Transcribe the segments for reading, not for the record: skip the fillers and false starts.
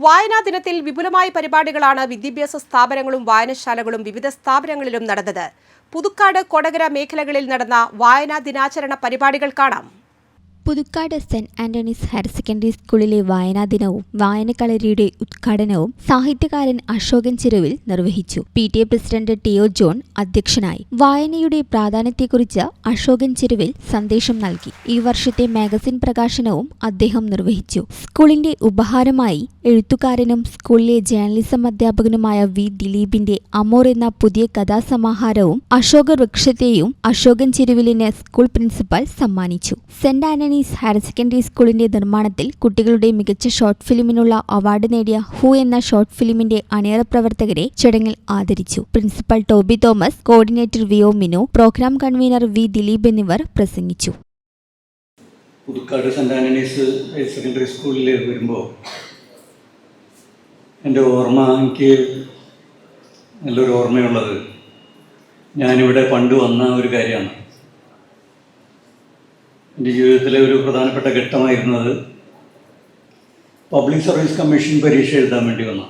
വായനാ ദിനത്തിൽ വിപുലമായ പരിപാടികളാണ് വിദ്യാഭ്യാസ സ്ഥാപനങ്ങളും വായനശാലകളും വിവിധ സ്ഥാപനങ്ങളിലും നടന്നത്. പുതുക്കാട്, കൊടകര മേഖലകളിൽ നടന്ന വായനാ ദിനാചരണ പരിപാടികൾ കാണാം. Puthukkad saint Antony's higher secondary സ്കൂളിലെ വായനാ ദിനവും വായനക്കളരിയുടെ ഉദ്ഘാടനവും സാഹിത്യകാരൻ അശോകൻ ചിറവിൽ നിർവഹിച്ചു. PTA പ്രസിഡന്റ് ടിഒ ജോൺ അധ്യക്ഷനായി. വായനയുടെ പ്രാധാന്യത്തെക്കുറിച്ച് അശോകൻ ചിറവിൽ സന്ദേശം നൽകി. ഈ വർഷത്തെ മാഗസിൻ പ്രകാശനവും അദ്ദേഹം നിർവഹിച്ചു. സ്കൂളിന്റെ ഉപഹാരമായി എഴുത്തുകാരനും സ്കൂളിലെ ജേർണലിസം അധ്യാപകനുമായ വി ദിലീപിന്റെ അമോർ എന്ന പുതിയ കഥാസമാഹാരവും അശോക വൃക്ഷത്തെയും അശോകൻ ചിറവിലിന് സ്കൂൾ പ്രിൻസിപ്പൽ സമ്മാനിച്ചു. സെന്റ് ആന്റണീസ് ഹയർ സെക്കൻഡറി സ്കൂളിന്റെ നിർമ്മാണത്തിൽ കുട്ടികളുടെ മികച്ച ഷോർട്ട് ഫിലിമിനുള്ള അവാർഡ് നേടിയ ഹു എന്ന ഷോർട്ട് ഫിലിമിന്റെ അണിയറ പ്രവർത്തകരെ ചടങ്ങിൽ ആദരിച്ചു. Principal Toby Thomas, coordinator V O Minu, programme convener V Dileep എന്നിവർ പ്രസംഗിച്ചു. Puthukkad saint Antony's higher secondary സ്കൂളിൽ വരുമ്പോൾ എൻ്റെ എനിക്ക് നല്ലൊരു ഓർമ്മയുള്ളത് ഞാനിവിടെ പണ്ട് വന്ന ഒരു കാര്യമാണ്. എൻ്റെ ജീവിതത്തിലെ ഒരു പ്രധാനപ്പെട്ട ഘട്ടമായിരുന്നത് പബ്ലിക് സർവീസ് കമ്മീഷൻ പരീക്ഷ എഴുതാൻ വേണ്ടി വന്നു.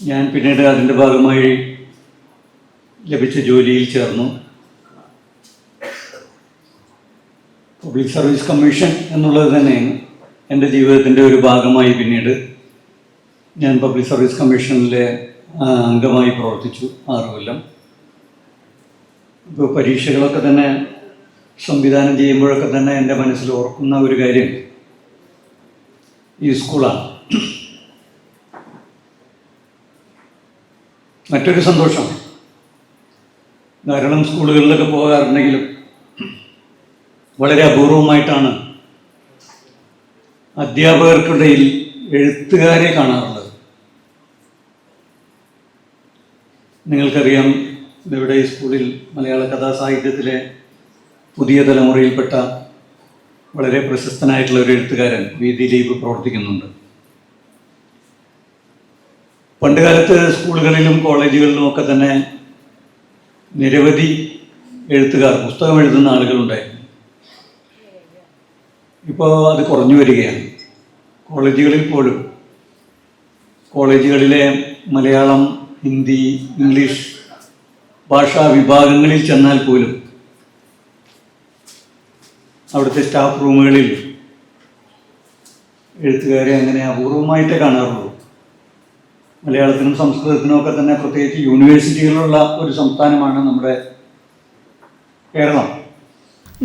ഞാൻ പിന്നീട് അതിൻ്റെ ഭാഗമായി ലഭിച്ച ജോലിയിൽ ചേർന്നു. പബ്ലിക് സർവീസ് കമ്മീഷൻ എന്നുള്ളത് തന്നെ എൻ്റെ ജീവിതത്തിൻ്റെ ഒരു ഭാഗമായി പിന്നീട് ഞാൻ പബ്ലിക് സർവീസ് കമ്മീഷനിലെ അംഗമായി പ്രവർത്തിച്ചു 6 കൊല്ലം. ഇപ്പോൾ പരീക്ഷകളൊക്കെ തന്നെ സംവിധാനം ചെയ്യുമ്പോഴൊക്കെ തന്നെ എൻ്റെ മനസ്സിൽ ഓർക്കുന്ന ഒരു കാര്യം ഈ സ്കൂളാണ്. മറ്റൊരു സന്തോഷം, ധാരാളം സ്കൂളുകളിലൊക്കെ പോകാറുണ്ടെങ്കിലും വളരെ അപൂർവമായിട്ടാണ് അധ്യാപകർക്കിടയിൽ എഴുത്തുകാരെ കാണാറുള്ളത്. നിങ്ങൾക്കറിയാം, ഇവിടെ ഈ സ്കൂളിൽ മലയാള കഥാസാഹിത്യത്തിലെ പുതിയ തലമുറയിൽപ്പെട്ട വളരെ പ്രശസ്തനായിട്ടുള്ള ഒരു എഴുത്തുകാരൻ വി ദിലീപ് പ്രവർത്തിക്കുന്നുണ്ട്. പണ്ടുകാലത്ത് സ്കൂളുകളിലും കോളേജുകളിലും ഒക്കെ തന്നെ നിരവധി എഴുത്തുകാർ, പുസ്തകം എഴുതുന്ന ആളുകളുണ്ടായിരുന്നു. ഇപ്പോൾ അത് കുറഞ്ഞു വരികയാണ്. കോളേജുകളിൽ പോലും, കോളേജുകളിലെ മലയാളം, ഹിന്ദി, ഇംഗ്ലീഷ് ഭാഷാ വിഭാഗങ്ങളിൽ ചെന്നാൽ പോലും അവിടുത്തെ സ്റ്റാഫ് റൂമുകളിൽ എഴുത്തുകാരെ അങ്ങനെ അപൂർവമായിട്ടേ കാണാറുള്ളൂ. മലയാളത്തിനും സംസ്കൃതത്തിനും ഒക്കെ തന്നെ പ്രത്യേകിച്ച് യൂണിവേഴ്സിറ്റികളുള്ള ഒരു സംസ്ഥാനമാണ് നമ്മുടെ Kerala.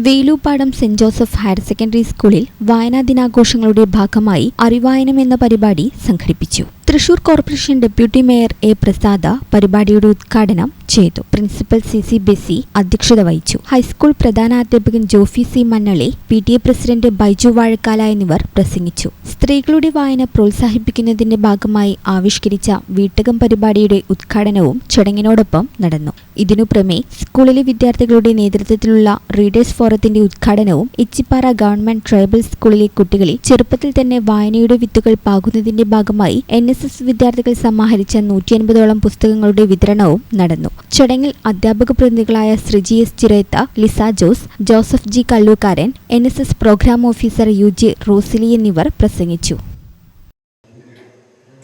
Veloopadam saint Joseph higher secondary സ്കൂളിൽ വായനാ ദിനാഘോഷങ്ങളുടെ ഭാഗമായി അറിവായനം എന്ന പരിപാടി സംഘടിപ്പിച്ചു. Thrissur corporation deputy mayor A Prasada പരിപാടിയുടെ ഉദ്ഘാടനം ചെയ്തു. പ്രിൻസിപ്പൽ CC ബെസി അധ്യക്ഷത വഹിച്ചു. ഹൈസ്കൂൾ പ്രധാനാധ്യാപകൻ Jophy C Mannale, PTA president Baiju Vazhakkala എന്നിവർ പ്രസംഗിച്ചു. സ്ത്രീകളുടെ വായന പ്രോത്സാഹിപ്പിക്കുന്നതിന്റെ ഭാഗമായി ആവിഷ്കരിച്ച വീട്ടകം പരിപാടിയുടെ ഉദ്ഘാടനവും ചടങ്ങിനോടൊപ്പം നടന്നു. ഇതിനു പുറമെ സ്കൂളിലെ വിദ്യാർത്ഥികളുടെ നേതൃത്വത്തിലുള്ള റീഡേഴ്സ് ഫോറത്തിന്റെ ഉദ്ഘാടനവും എച്ചിപ്പാറ ഗവൺമെന്റ് ട്രൈബൽ സ്കൂളിലെ കുട്ടികളിൽ ചെറുപ്പത്തിൽ തന്നെ വായനയുടെ വിത്തുകൾ പാകുന്നതിന്റെ ഭാഗമായി NSS വിദ്യാർത്ഥികൾ സമാഹരിച്ച 150ഓളം പുസ്തകങ്ങളുടെ വിതരണവും നടന്നു. ചടങ്ങിൽ അധ്യാപക പ്രതിനിധികളായ Sreeji S Chiretha, Liza Jose, Joseph G Kallookaran, NSS programme officer UJ Rosily എന്നിവർ പ്രസംഗിച്ചു.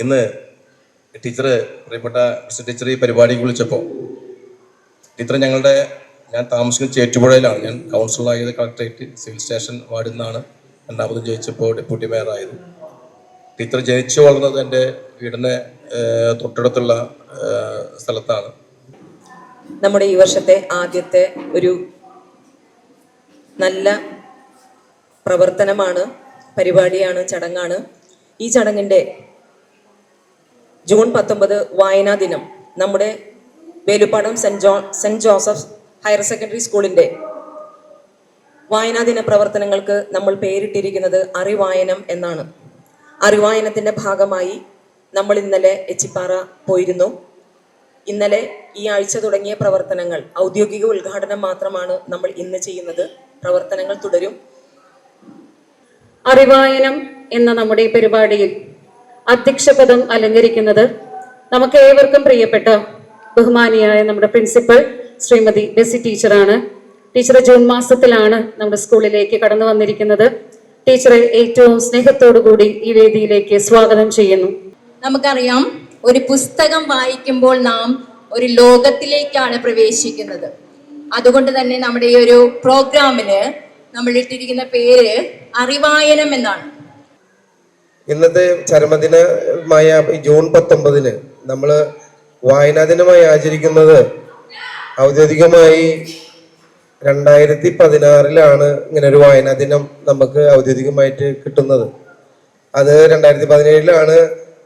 ഇന്ന് പ്രിയപ്പെട്ട ടീച്ചർ ഈ പരിപാടിക്ക് വിളിച്ചപ്പോൾ ടീച്ചർ ഞാൻ താമസിക്കുന്ന ചേറ്റുപുഴയിലാണ്. ഞാൻ കൗൺസിലറായത് കളക്ടറേറ്റ് സിവിൽ സ്റ്റേഷൻ വാർഡിൽ നിന്നാണ്. 2ാമത് ജയിച്ചപ്പോൾ ഡെപ്യൂട്ടി മേയറായത്. ടീച്ചർ ജനിച്ചു വളർന്നത് എൻ്റെ വീടിന് തൊട്ടടുത്തുള്ള സ്ഥലത്താണ്. നമ്മുടെ ഈ വർഷത്തെ ആദ്യത്തെ ഒരു നല്ല പ്രവർത്തനമാണ്, പരിപാടിയാണ്, ചടങ്ങാണ്. ഈ ചടങ്ങിൻ്റെ ജൂൺ 19 വായനാ ദിനം നമ്മുടെ Veluppadam saint Joseph higher secondary സ്കൂളിൻ്റെ വായനാ ദിന പ്രവർത്തനങ്ങൾക്ക് നമ്മൾ പേരിട്ടിരിക്കുന്നത് അറിവായനം എന്നാണ്. അറിവായനത്തിൻ്റെ ഭാഗമായി നമ്മൾ ഇന്നലെ എച്ചിപ്പാറ പോയിരുന്നു. ഇന്നലെ ഈ ആഴ്ച തുടങ്ങിയ പ്രവർത്തനങ്ങൾ ഔദ്യോഗിക ഉദ്ഘാടനം മാത്രമാണ് നമ്മൾ ഇന്ന് ചെയ്യുന്നത്. പ്രവർത്തനങ്ങൾ തുടരും. അറിവായനം എന്ന നമ്മുടെ പരിപാടിയിൽ അധ്യക്ഷപദം അലങ്കരിക്കുന്നത് നമുക്ക് ഏവർക്കും പ്രിയപ്പെട്ട ബഹുമാനിയായ നമ്മുടെ പ്രിൻസിപ്പൽ ശ്രീമതി ബെസി ടീച്ചറാണ്. ടീച്ചർ ജൂൺ മാസത്തിലാണ് നമ്മുടെ സ്കൂളിലേക്ക് കടന്നു വന്നിരിക്കുന്നത്. ടീച്ചറെ ഏറ്റവും സ്നേഹത്തോടു കൂടി ഈ വേദിയിലേക്ക് സ്വാഗതം ചെയ്യുന്നു. നമുക്കറിയാം, ഒരു പുസ്തകം വായിക്കുമ്പോൾ നാം ഒരു ലോകത്തിലേക്കാണ് പ്രവേശിക്കുന്നത്. അതുകൊണ്ട് തന്നെ നമ്മുടെ ഈ ഒരു പ്രോഗ്രാമിന് നമ്മൾ ഇട്ടിരിക്കുന്ന പേര് അറിവായനം എന്നാണ്. ഇന്നത്തെ ചരമദിനമായ ജൂൺ 19 നമ്മൾ വായനാ ദിനമായി ആചരിക്കുന്നത് ഔദ്യോഗികമായി 2016 ഇങ്ങനെ ഒരു വായനാ ദിനം നമുക്ക് ഔദ്യോഗികമായിട്ട് കിട്ടുന്നത്. അത് 2017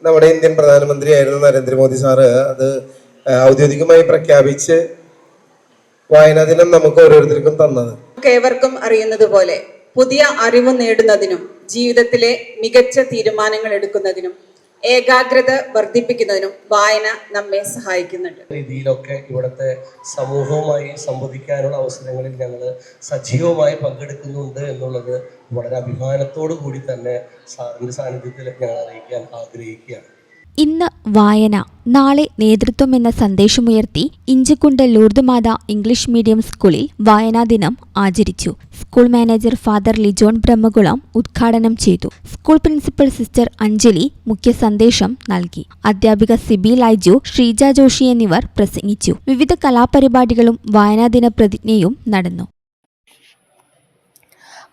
നമ്മുടെ ഇന്ത്യൻ പ്രധാനമന്ത്രിയായിരുന്ന നരേന്ദ്രമോദി സാറ് അത് ഔദ്യോഗികമായി പ്രഖ്യാപിച്ച് വായനാ ദിനം നമുക്ക് ഓരോരുത്തർക്കും തന്നത്. ഏവർക്കും അറിയുന്നത് പോലെ പുതിയ അറിവ് നേടുന്നതിനും ജീവിതത്തിലെ മികച്ച തീരുമാനങ്ങൾ എടുക്കുന്നതിനും ഏകാഗ്രത വർദ്ധിപ്പിക്കുന്നതിനും വായന നമ്മെ സഹായിക്കുന്നുണ്ട്. രീതിയിലൊക്കെ ഇവിടുത്തെ സമൂഹവുമായി സംവദിക്കാനുള്ള അവസരങ്ങളിൽ ഞങ്ങൾ സജീവമായി പങ്കെടുക്കുന്നുണ്ട് എന്നുള്ളത് വളരെ അഭിമാനത്തോടു കൂടി തന്നെ സാറിൻ്റെ സാന്നിധ്യത്തിൽ ഞങ്ങൾ അറിയിക്കാൻ ആഗ്രഹിക്കുകയാണ്. ഇന്ന് വായന, നാളെ നേതൃത്വം എന്ന സന്ദേശമുയർത്തി ഇഞ്ചക്കുണ്ട് ലൂർദ് മാത ഇംഗ്ലീഷ് മീഡിയം സ്കൂളിൽ വായനാ ദിനം ആചരിച്ചു. School manager father Lijon Brahmakulam ഉദ്ഘാടനം ചെയ്തു. സ്കൂൾ പ്രിൻസിപ്പൽ സിസ്റ്റർ അഞ്ജലി മുഖ്യ സന്ദേശം നൽകി. അധ്യാപിക സിബി ലൈജു, ശ്രീജ ജോഷി എന്നിവർ പ്രസംഗിച്ചു. വിവിധ കലാപരിപാടികളും വായനാദിന പ്രതിജ്ഞയും നടന്നു.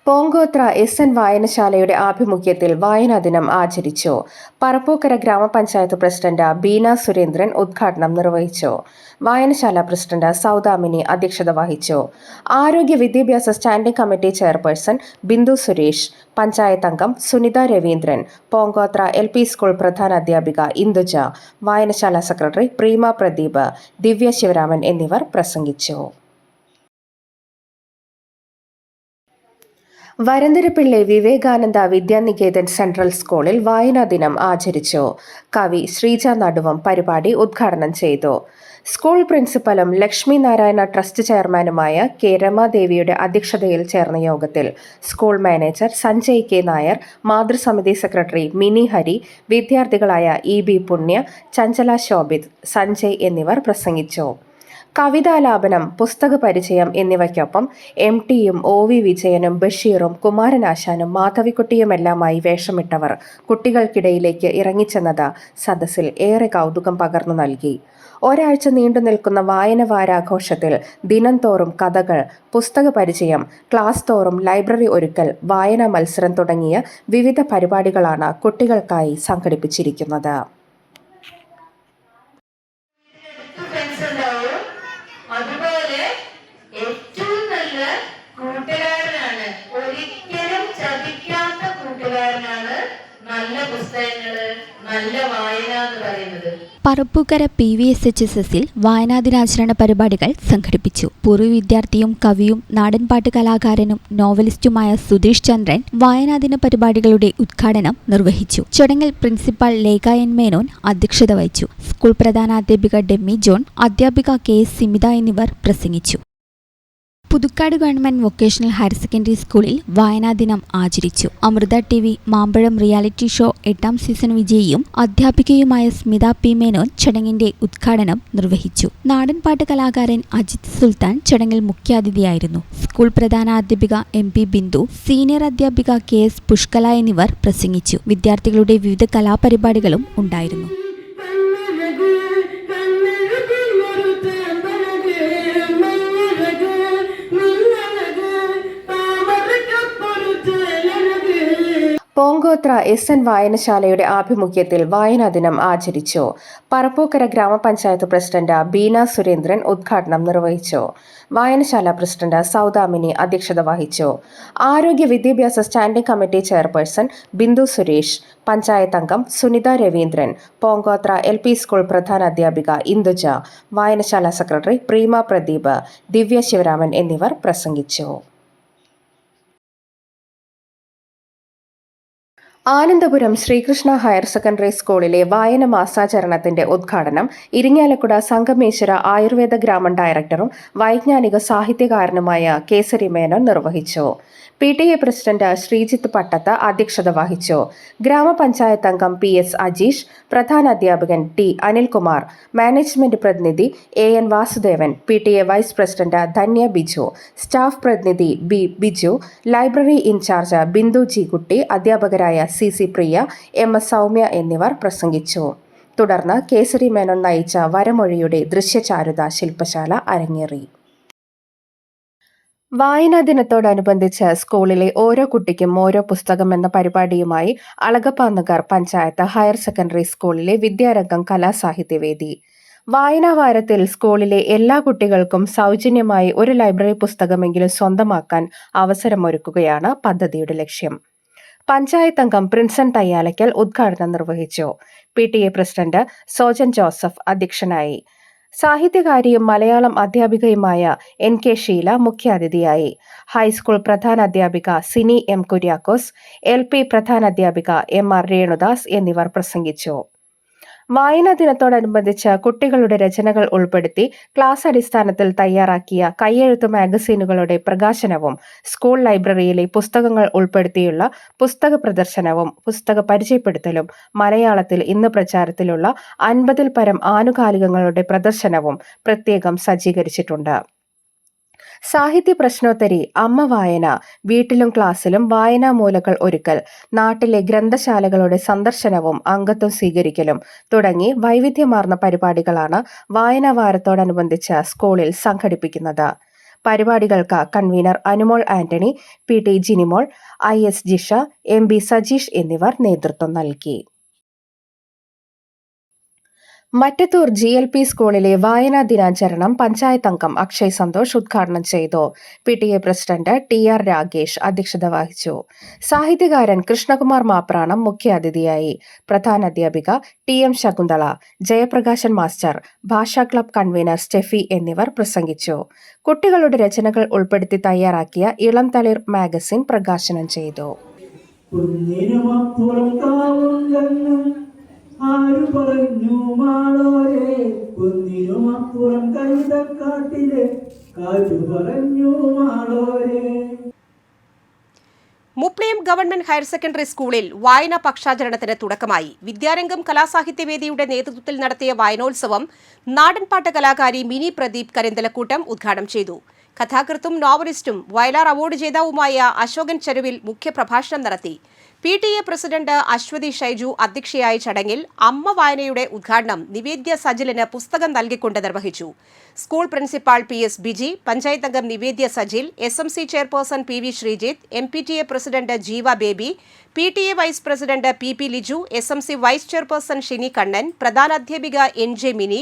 പോങ്കോത്ര SN വായനശാലയുടെ ആഭിമുഖ്യത്തിൽ വായനാ ദിനം ആചരിച്ചു. പറപ്പൂക്കര ഗ്രാമപഞ്ചായത്ത് പ്രസിഡന്റ് ബീന സുരേന്ദ്രൻ ഉദ്ഘാടനം നിർവഹിച്ചു. വായനശാല പ്രസിഡന്റ് സൗദാമിനി അധ്യക്ഷത വഹിച്ചു. ആരോഗ്യ വിദ്യാഭ്യാസ standing committee chairperson Bindu Suresh, panchayat അംഗം സുനിത രവീന്ദ്രൻ, പോങ്കോത്ര LP സ്കൂൾ പ്രധാനാധ്യാപിക ഇന്ദുജ, വായനശാല സെക്രട്ടറി പ്രീമ പ്രദീപ്, ദിവ്യ ശിവരാമൻ എന്നിവർ പ്രസംഗിച്ചു. വരന്തരപ്പിള്ളി വിവേകാനന്ദ വിദ്യാനികേതൻ സെൻട്രൽ സ്കൂളിൽ വായനാ ദിനം ആചരിച്ചു. കവി ശ്രീജ നടുവം പരിപാടി ഉദ്ഘാടനം ചെയ്തു. സ്കൂൾ പ്രിൻസിപ്പലും ലക്ഷ്മി നാരായണ ട്രസ്റ്റ് ചെയർമാനുമായ K. രമാദേവിയുടെ അധ്യക്ഷതയിൽ ചേർന്ന യോഗത്തിൽ school manager Sanjay K. Nair, മാതൃസമിതി സെക്രട്ടറി മിനി ഹരി, വിദ്യാർത്ഥികളായ EB പുണ്യ, ചഞ്ചല ശോഭിത്, സഞ്ജയ് എന്നിവർ പ്രസംഗിച്ചു. കവിതാലാപനം, പുസ്തക പരിചയം എന്നിവയ്ക്കൊപ്പം MTയും OV വിജയനും ബഷീറും കുമാരനാശാനും മാധവിക്കുട്ടിയുമെല്ലാമായി വേഷമിട്ടവർ കുട്ടികൾക്കിടയിലേക്ക് ഇറങ്ങിച്ചെന്നത് സദസ്സിൽ ഏറെ കൗതുകം പകർന്നു നൽകി. ഒരാഴ്ച നീണ്ടു നിൽക്കുന്ന വായന വാരാഘോഷത്തിൽ ദിനം തോറും കഥകൾ, പുസ്തക പരിചയം, ക്ലാസ് തോറും ലൈബ്രറി ഒരുക്കൽ, വായനാ മത്സരം തുടങ്ങിയ വിവിധ പരിപാടികളാണ് കുട്ടികൾക്കായി സംഘടിപ്പിച്ചിരിക്കുന്നത്. അതുപോലെ ഏറ്റവും നല്ല കൂട്ടുകാരനാണ്, ഒരിക്കലും ചതിക്കാത്ത കൂട്ടുകാരനാണ് നല്ല പുസ്തകങ്ങള്, നല്ല വായന എന്ന് പറയുന്നത്. പറപ്പൂക്കര PVSHSSൽ വായനാദിനാചരണ പരിപാടികൾ സംഘടിപ്പിച്ചു. പൂർവ്വ വിദ്യാർത്ഥിയും കവിയും നാടൻപാട്ട് കലാകാരനും നോവലിസ്റ്റുമായ സുധീഷ് ചന്ദ്രൻ വായനാദിന പരിപാടികളുടെ ഉദ്ഘാടനം നിർവഹിച്ചു. ചടങ്ങിൽ പ്രിൻസിപ്പൽ ലേഖ N. മേനോൻ അധ്യക്ഷത വഹിച്ചു. സ്കൂൾ പ്രധാനാധ്യാപിക ഡെമ്മി ജോൺ, അധ്യാപിക KS സിമിത എന്നിവർ പ്രസംഗിച്ചു. Puthukkad government vocational higher secondary സ്കൂളിൽ വായനാ ദിനം ആചരിച്ചു. Amrita TV Mambazham reality show 8ാം സീസൺ വിജയിയും അധ്യാപികയുമായ സ്മിത P. മേനോൻ ചടങ്ങിന്റെ ഉദ്ഘാടനം നിർവഹിച്ചു. നാടൻപാട്ട് കലാകാരൻ അജിത് സുൽത്താൻ ചടങ്ങിൽ മുഖ്യാതിഥിയായിരുന്നു. സ്കൂൾ പ്രധാനാധ്യാപിക MP ബിന്ദു, സീനിയർ അധ്യാപിക KS പുഷ്കല എന്നിവർ പ്രസംഗിച്ചു. വിദ്യാർത്ഥികളുടെ വിവിധ കലാപരിപാടികളും ഉണ്ടായിരുന്നു. പോങ്കോത്ര SN വായനശാലയുടെ ആഭിമുഖ്യത്തിൽ വായനാ ദിനം ആചരിച്ചു. പറപ്പൂക്കര ഗ്രാമപഞ്ചായത്ത് പ്രസിഡന്റ് ബീന സുരേന്ദ്രൻ ഉദ്ഘാടനം നിർവഹിച്ചു. വായനശാല പ്രസിഡന്റ് സൗദാമിനി അധ്യക്ഷത വഹിച്ചു. ആരോഗ്യ വിദ്യാഭ്യാസ standing committee chairperson Bindu Suresh, panchayat അംഗം സുനിത രവീന്ദ്രൻ, പോങ്കോത്ര LP സ്കൂൾ പ്രധാനാധ്യാപിക ഇന്ദുജ, വായനശാല സെക്രട്ടറി പ്രീമ പ്രദീപ്, ദിവ്യ ശിവരാമൻ എന്നിവർ പ്രസംഗിച്ചു. ആനന്ദപുരം ശ്രീകൃഷ്ണ ഹയർ സെക്കൻഡറി സ്കൂളിലെ വായന മാസാചരണത്തിന്റെ ഉദ്ഘാടനം ഇരിങ്ങാലക്കുട സംഗമേശ്വര ആയുർവേദ ഗ്രാമം ഡയറക്ടറും വൈജ്ഞാനിക സാഹിത്യകാരനുമായ കേസരി മേനോൻ നിർവഹിച്ചു. PTA പ്രസിഡന്റ് ശ്രീജിത്ത് പട്ടത്ത് അധ്യക്ഷത വഹിച്ചു. ഗ്രാമപഞ്ചായത്ത് അംഗം PS അജീഷ്, പ്രധാനാധ്യാപകൻ T അനിൽകുമാർ, മാനേജ്മെന്റ് പ്രതിനിധി AN Vasudevan, PTA vice president Dhanya Biju, staff പ്രതിനിധി B Biju, library in charge Bindu G Kutty, അധ്യാപകരായ CC പ്രിയ, MS സൗമ്യ എന്നിവർ പ്രസംഗിച്ചു. തുടർന്ന് കേസരി മേനോൻ നയിച്ച വരമൊഴിയുടെ ദൃശ്യചാരുത ശില്പശാല അരങ്ങേറി. വായനാ ദിനത്തോടനുബന്ധിച്ച് സ്കൂളിലെ ഓരോ കുട്ടിക്കും ഓരോ പുസ്തകം എന്ന പരിപാടിയുമായി അളഗപ്പാനഗർ പഞ്ചായത്ത് ഹയർ സെക്കൻഡറി സ്കൂളിലെ വിദ്യാരംഗം കലാസാഹിത്യവേദി. വായനാ വാരത്തിൽ സ്കൂളിലെ എല്ലാ കുട്ടികൾക്കും സൗജന്യമായി ഒരു ലൈബ്രറി പുസ്തകമെങ്കിലും സ്വന്തമാക്കാൻ അവസരമൊരുക്കുകയാണ് പദ്ധതിയുടെ ലക്ഷ്യം. പഞ്ചായത്ത് അംഗം പ്രിൻസൺ തയ്യാലയ്ക്കൽ ഉദ്ഘാടനം നിർവഹിച്ചു. PTA പ്രസിഡന്റ് സോജൻ ജോസഫ് അധ്യക്ഷനായി. സാഹിത്യകാരിയും മലയാളം അധ്യാപികയുമായ NK ഷീല മുഖ്യാതിഥിയായി. ഹൈസ്കൂൾ പ്രധാനാധ്യാപിക സിനി M കുര്യാക്കോസ്, LP പ്രധാനാധ്യാപിക MR രേണുദാസ് എന്നിവർ പ്രസംഗിച്ചു. വായനാ ദിനത്തോടനുബന്ധിച്ച് കുട്ടികളുടെ രചനകൾ ഉൾപ്പെടുത്തി ക്ലാസ് അടിസ്ഥാനത്തിൽ തയ്യാറാക്കിയ കയ്യെഴുത്ത് മാഗസീനുകളുടെ പ്രകാശനവും സ്കൂൾ ലൈബ്രറിയിലെ പുസ്തകങ്ങൾ ഉൾപ്പെടുത്തിയുള്ള പുസ്തക പ്രദർശനവും പുസ്തക പരിചയപ്പെടുത്തലും മലയാളത്തിൽ ഇന്ന് പ്രചാരത്തിലുള്ള 50-ൽ പരം ആനുകാലികങ്ങളുടെ പ്രദർശനവും പ്രത്യേകം സജ്ജീകരിച്ചിട്ടുണ്ട്. സാഹിത്യ പ്രശ്നോത്തരി, അമ്മ വായന, വീട്ടിലും ക്ലാസ്സിലും വായനാ മൂലകൾ ഒരുക്കൽ, നാട്ടിലെ ഗ്രന്ഥശാലകളുടെ സന്ദർശനവും അംഗത്വം സ്വീകരിക്കലും തുടങ്ങി വൈവിധ്യമാർന്ന പരിപാടികളാണ് വായനാ വാരത്തോടനുബന്ധിച്ച് സ്കൂളിൽ സംഘടിപ്പിക്കുന്നത്. പരിപാടികൾക്ക് convener Anumol Antony, PT ജിനിമോൾ, IS Jisha, MB Sajeesh എന്നിവർ നേതൃത്വം നൽകി. മറ്റത്തൂർ GLP സ്കൂളിലെ വായനാ ദിനാചരണം പഞ്ചായത്ത് അംഗം അക്ഷയ് സന്തോഷ് ഉദ്ഘാടനം ചെയ്തു. PTA പ്രസിഡന്റ് TR രാഗേഷ് അധ്യക്ഷത വഹിച്ചു. സാഹിത്യകാരൻ കൃഷ്ണകുമാർ മാപ്രാണം മുഖ്യാതിഥിയായി. പ്രധാനാധ്യാപിക TM ശകുന്തള, ജയപ്രകാശൻ മാസ്റ്റർ, ഭാഷാ ക്ലബ് കൺവീനർ സ്റ്റെഫി എന്നിവർ പ്രസംഗിച്ചു. കുട്ടികളുടെ രചനകൾ ഉൾപ്പെടുത്തി തയ്യാറാക്കിയ ഇളം തളിർ മാഗസിൻ പ്രകാശനം ചെയ്തു. ആരു പറഞ്ഞു മാളോരെ കുന്നിനുമപ്പുറം കൈതക്കാട്ടിലെ കാറ്റു പറഞ്ഞു മാളോരെ. മുപ്ലിയം ഗവൺമെന്റ് ഹയർ സെക്കൻഡറി സ്കൂളിൽ വായനാ പക്ഷാചരണത്തിന് തുടക്കമായി. വിദ്യാരംഗം കലാസാഹിത്യവേദിയുടെ നേതൃത്വത്തിൽ നടത്തിയ വായനോത്സവം നാടൻപാട്ട് കലാകാരി മിനി പ്രദീപ് കരിന്തലക്കൂട്ടം ഉദ്ഘാടനം ചെയ്തു. കഥാകൃത്തും നോവലിസ്റ്റും വയലാർ അവാർഡ് ജേതാവുമായ അശോകൻ ചെരുവിൽ മുഖ്യപ്രഭാഷണം നടത്തി. PTA പ്രസിഡന്റ് അശ്വതി ഷൈജു അധ്യക്ഷയായ ചടങ്ങിൽ അമ്മ വായനയുടെ ഉദ്ഘാടനം നിവേദ്യ സജിലിന് പുസ്തകം നൽകിക്കൊണ്ട് നിർവഹിച്ചു. School principal PS Biji, panchayat അംഗം Nivedya Sajil, SMC chairperson PV Sreejith, MPTA president Jeeva Baby, PTA vice president PP Liju, SMC vice chairperson Shini Kannan, പ്രധാനാധ്യാപിക NJ Mini,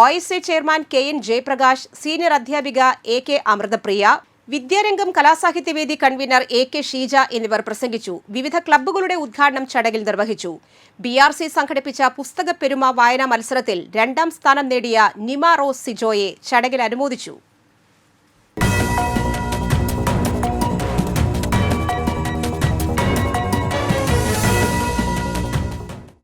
OSA chairman KN Jayaprakash, senior അധ്യാപിക AK Amrithapriya, Vidyarangam Kalasahithyavedi convener AK Sheeja എന്നിവർ പ്രസംഗിച്ചു. വിവിധ ക്ലബ്ബുകളുടെ ഉദ്ഘാടനം ചടങ്ങിൽ നിർവഹിച്ചു. BRC സംഘടിപ്പിച്ച പുസ്തക പെരുമ വായനാ മത്സരത്തിൽ 2ാം സ്ഥാനം നേടിയ നിമ റോസ് സിജോയെ ചടങ്ങിൽ അനുമോദിച്ചു.